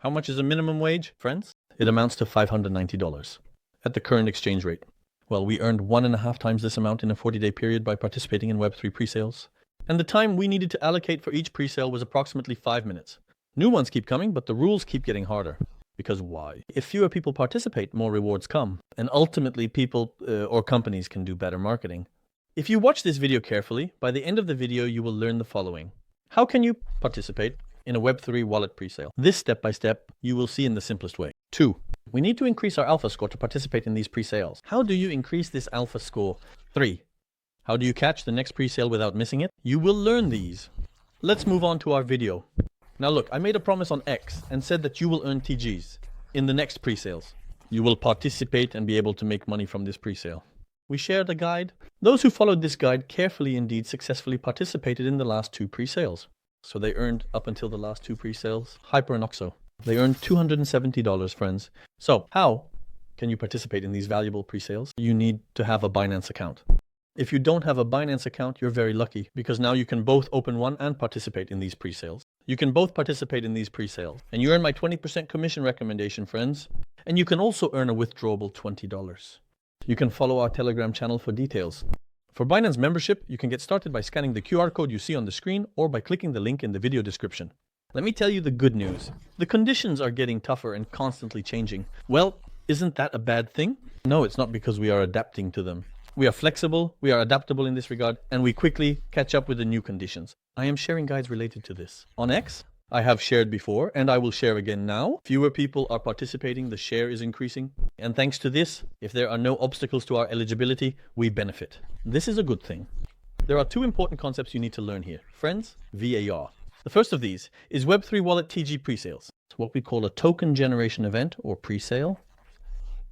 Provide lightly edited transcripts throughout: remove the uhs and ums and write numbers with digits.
How much is a minimum wage, friends? It amounts to $590 at the current exchange rate. Well, we earned 1.5 times this amount in a 40-day period by participating in Web3 presales. And the time we needed to allocate for each presale was approximately 5 minutes. New ones keep coming, but the rules keep getting harder. Because why? If fewer people participate, more rewards come. And ultimately, people or companies can do better marketing. If you watch this video carefully, by the end of the video, you will learn the following. How can you participate in a Web3 wallet presale? This step-by-step, you will see in the simplest way. 2. We need to increase our alpha score to participate in these presales. How do you increase this alpha score? 3. How do you catch the next presale without missing it? You will learn these. Let's move on to our video. Now look, I made a promise on X and said that you will earn TGs in the next presales. You will participate and be able to make money from this presale. We shared a guide. Those who followed this guide carefully indeed successfully participated in the last 2 presales. So they earned, up until the last 2 presales, Hyper and Oxo. They earned $270, friends. So how can you participate in these valuable presales? You need to have a Binance account. If you don't have a Binance account, you're very lucky because now you can both open one and participate in these presales. You can both participate in these presales and you earn my 20% commission recommendation, friends. And you can also earn a withdrawable $20. You can follow our Telegram channel for details. For Binance membership, you can get started by scanning the QR code you see on the screen or by clicking the link in the video description. Let me tell you the good news. The conditions are getting tougher and constantly changing. Well, isn't that a bad thing? No, it's not, because we are adapting to them. We are flexible, we are adaptable in this regard, and we quickly catch up with the new conditions. I am sharing guides related to this. On X, I have shared before, and I will share again now. Fewer people are participating, the share is increasing. And thanks to this, if there are no obstacles to our eligibility, we benefit. This is a good thing. There are 2 important concepts you need to learn here. Friends, VAR. The first of these is Web3 Wallet TG presales. It's what we call a token generation event or presale.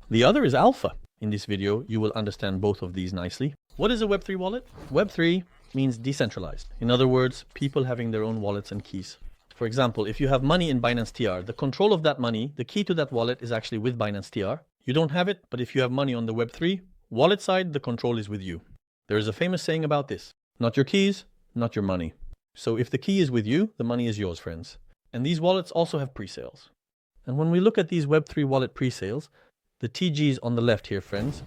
The other is alpha. In this video, you will understand both of these nicely. What is a Web3 wallet? Web3 means decentralized. In other words, people having their own wallets and keys. For example, if you have money in Binance TR, the control of that money, the key to that wallet is actually with Binance TR. You don't have it, but if you have money on the Web3 wallet side, the control is with you. There is a famous saying about this. Not your keys, not your money. So if the key is with you, the money is yours, friends. And these wallets also have presales. And when we look at these Web3 wallet presales, the TGs on the left here, friends,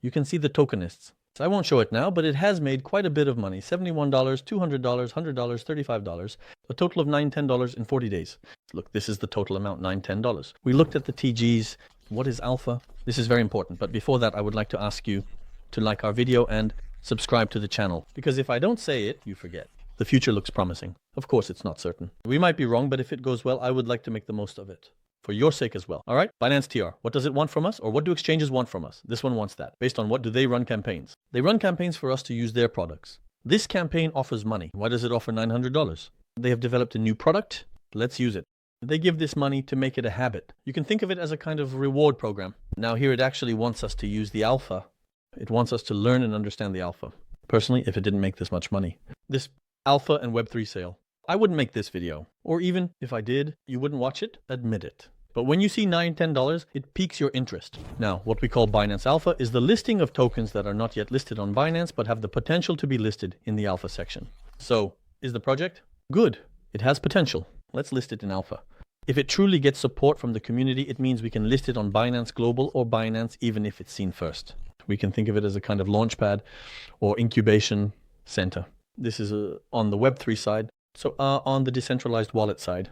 you can see the tokenists. So I won't show it now, but it has made quite a bit of money. $71, $200, $100, $35, a total of $9, $10 in 40 days. Look, this is the total amount, $9, $10. We looked at the TGs. What is alpha? This is very important. But before that, I would like to ask you to like our video and subscribe to the channel. Because if I don't say it, you forget. The future looks promising. Of course, it's not certain. We might be wrong, but if it goes well, I would like to make the most of it. For your sake as well. All right, Binance TR. What does it want from us? Or what do exchanges want from us? This one wants that. Based on what do they run campaigns? They run campaigns for us to use their products. This campaign offers money. Why does it offer $900? They have developed a new product. Let's use it. They give this money to make it a habit. You can think of it as a kind of reward program. Now here it actually wants us to use the alpha. It wants us to learn and understand the alpha. Personally, if it didn't make this much money. This alpha and Web3 sale. I wouldn't make this video. Or even if I did, you wouldn't watch it? Admit it. But when you see $9, $10, it piques your interest. Now, what we call Binance Alpha is the listing of tokens that are not yet listed on Binance, but have the potential to be listed in the Alpha section. So, is the project good? It has potential. Let's list it in Alpha. If it truly gets support from the community, it means we can list it on Binance Global or Binance, even if it's seen first. We can think of it as a kind of launchpad or incubation center. This is on the Web3 side, so on the decentralized wallet side.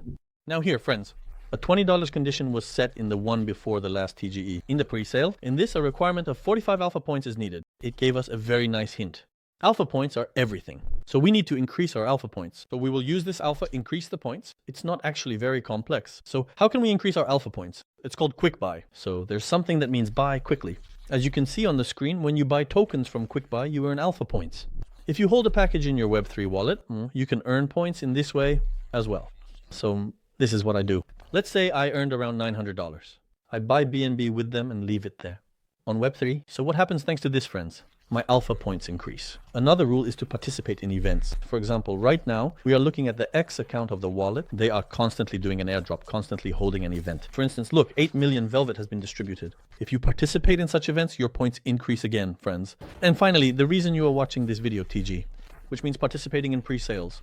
Now here, friends. A $20 condition was set in the one before the last TGE. In the pre-sale, in this, a requirement of 45 alpha points is needed. It gave us a very nice hint. Alpha points are everything. So we need to increase our alpha points. So we will use this alpha, increase the points. It's not actually very complex. So how can we increase our alpha points? It's called quick buy. So there's something that means buy quickly. As you can see on the screen, when you buy tokens from quick buy, you earn alpha points. If you hold a package in your Web3 wallet, you can earn points in this way as well. So this is what I do. Let's say I earned around $900. I buy BNB with them and leave it there on Web3. So what happens thanks to this, friends? My alpha points increase. Another rule is to participate in events. For example, right now, we are looking at the X account of the wallet. They are constantly doing an airdrop, constantly holding an event. For instance, look, 8 million Velvet has been distributed. If you participate in such events, your points increase again, friends. And finally, the reason you are watching this video, TG. which means participating in pre-sales.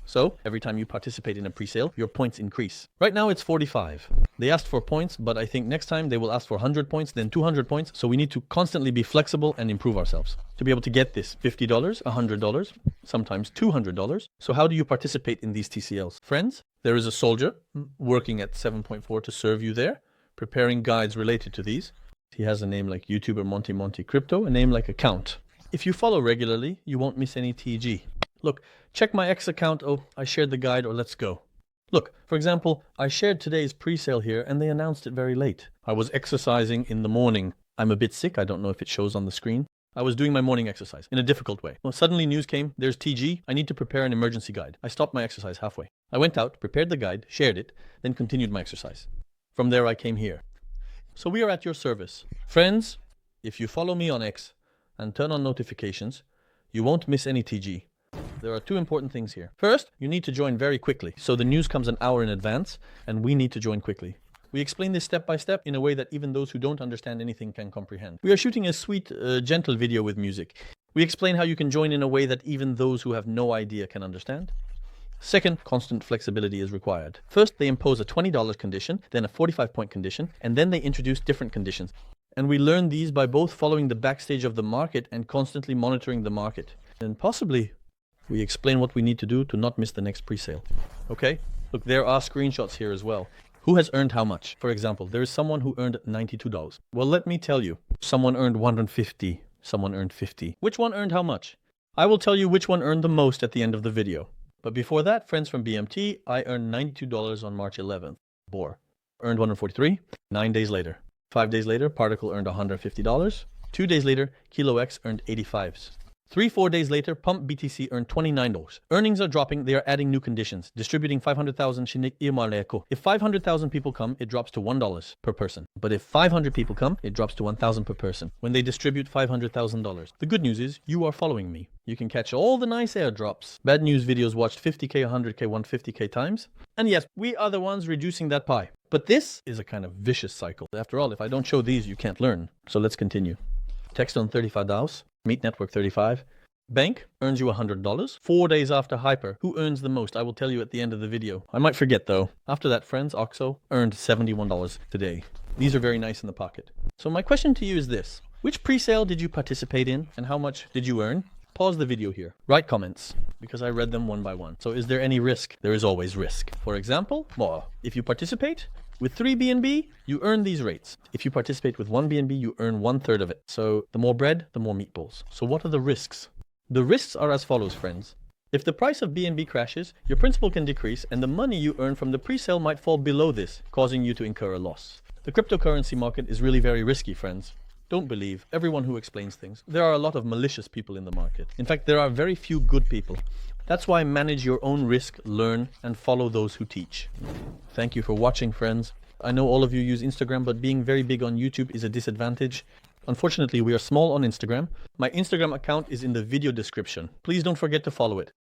So every time you participate in a pre-sale, your points increase. Right now it's 45. They asked for points, but I think next time they will ask for 100 points, then 200 points. So we need to constantly be flexible and improve ourselves to be able to get this $50, $100, sometimes $200. So how do you participate in these TCLs? Friends, there is a soldier working at 7.4 to serve you there, preparing guides related to these. He has a name like YouTuber Monty Crypto, a name like Account. If you follow regularly, you won't miss any TG. Look, check my X account. Oh, I shared the guide, or let's go. Look, for example, I shared today's pre-sale here and they announced it very late. I was exercising in the morning. I'm a bit sick. I don't know if it shows on the screen. I was doing my morning exercise in a difficult way. Well, suddenly news came, there's TG. I need to prepare an emergency guide. I stopped my exercise halfway. I went out, prepared the guide, shared it, then continued my exercise. From there, I came here. So we are at your service. Friends, if you follow me on X and turn on notifications, you won't miss any TG. There are two important things here. First, you need to join very quickly. So the news comes an hour in advance and we need to join quickly. We explain this step by step in a way that even those who don't understand anything can comprehend. We are shooting a sweet, gentle video with music. We explain how you can join in a way that even those who have no idea can understand. Second, constant flexibility is required. First, they impose a $20 condition, then a 45-point condition, and then they introduce different conditions. And we learn these by both following the backstage of the market and constantly monitoring the market. And possibly, we explain what we need to do to not miss the next pre-sale. Okay? Look, there are screenshots here as well. Who has earned how much? For example, there is someone who earned $92. Well, let me tell you. Someone earned $150. Someone earned $50. Which one earned how much? I will tell you which one earned the most at the end of the video. But before that, friends from BMT, I earned $92 on March 11th. Bore. Earned $143. 9 days later. 5 days later, Particle earned $150. 2 days later, Kilo X earned 85s. 3-4 days later, Pump BTC earned $29. Earnings are dropping, they are adding new conditions, distributing 500,000 Shinik Imaleko. If 500,000 people come, it drops to $1 per person. But if 500 people come, it drops to 1,000 per person when they distribute $500,000. The good news is, you are following me. You can catch all the nice airdrops. Bad news videos watched 50k, 100k, 150k times. And yes, we are the ones reducing that pie. But this is a kind of vicious cycle. After all, if I don't show these, you can't learn. So let's continue. Text on 35 DAOs. Meet Network 35. Bank earns you $100. 4 days after Hyper. Who earns the most? I will tell you at the end of the video. I might forget though. After that, friends, Oxo earned $71 today. These are very nice in the pocket. So my question to you is this. Which pre-sale did you participate in and how much did you earn? Pause the video here. Write comments because I read them one by one. So is there any risk? There is always risk. For example, if you participate with 3 BNB, you earn these rates. If you participate with 1 BNB, you earn 1/3 of it. So the more bread, the more meatballs. So what are the risks? The risks are as follows, friends. If the price of BNB crashes, your principal can decrease and the money you earn from the pre-sale might fall below this, causing you to incur a loss. The cryptocurrency market is really very risky, friends. Don't believe everyone who explains things. There are a lot of malicious people in the market. In fact, there are very few good people. That's why manage your own risk, learn, and follow those who teach. Thank you for watching, friends. I know all of you use Instagram, but being very big on YouTube is a disadvantage. Unfortunately, we are small on Instagram. My Instagram account is in the video description. Please don't forget to follow it.